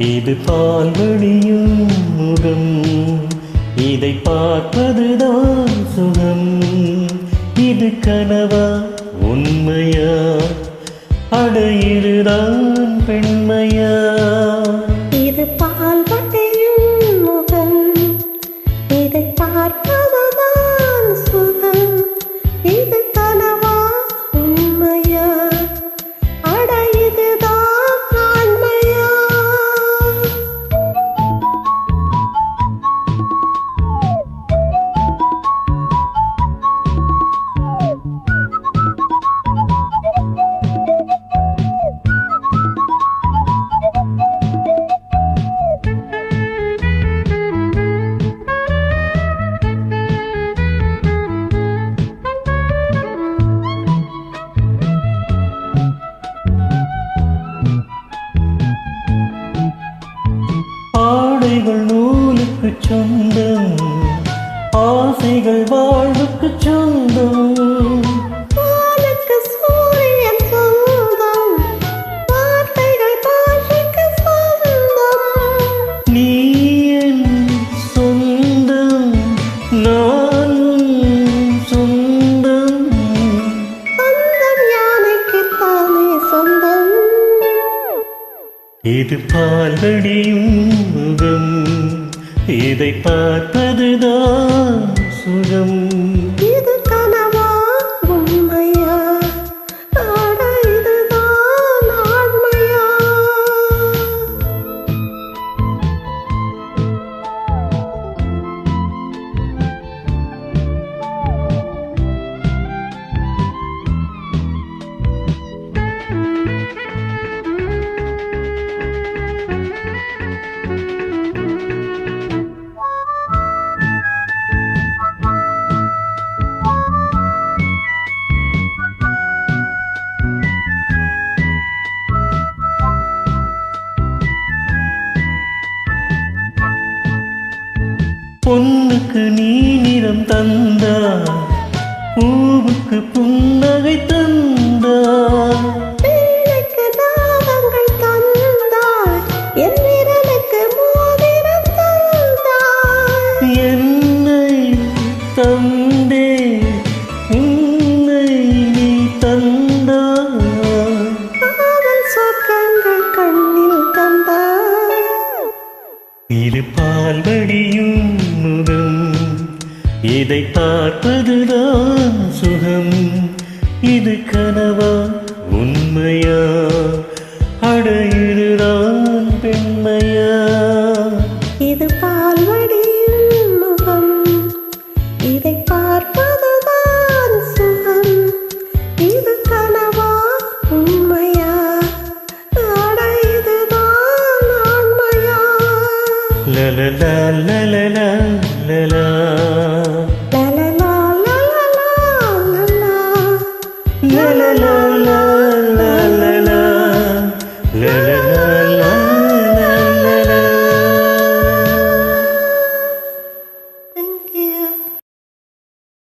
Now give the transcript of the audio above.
இது பால்வடியும் முகம், இதை பார்ப்பதுதான் சுகம். இது கனவா உண்மையா, அட இதுதான் பெண்மையா? இது பால்வடியும் முகம், இதை பார்ப்பதுதான் சுகம். இது கனவா உண்மையா, அட இதுதான் ஆண்மையா? ஆடைகள் நூலுக்கு சொந்தம், ஆசைகள் வாழ்வுக்கு சொந்தம். வானுக்கு சூரியன் சொந்தம், வார்த்தைகள் பாஷைக்கு சொந்தம். நீ என் சொந்தம், நான் உன் சொந்தம். சொந்தம் யானைக்குத்தானே சொந்தம். இது பால்வடியும் முகம், இதை பார்ப்பதுதான் சுகம். இது கனவா உண்மையா, அட இதுதான் ஆண்மையா? பொன்னுக்கு நீ நிறம் தந்தா, பூவுக்கு புன்னகை தந்தா. வீணைக்கு தாகங்கள் தந்தாய், என் விரலுக்கு மோதிரம் தந்தாய். என்னை தந்தே, உன்னை நீ தந்தாய். காதல் சொர்க்கங்கள் கண்ணில் தந்தாய். இது பால்வடியும் முகம், இதை பார்ப்பதுதான் சுகம். இது கனவா உண்மையா,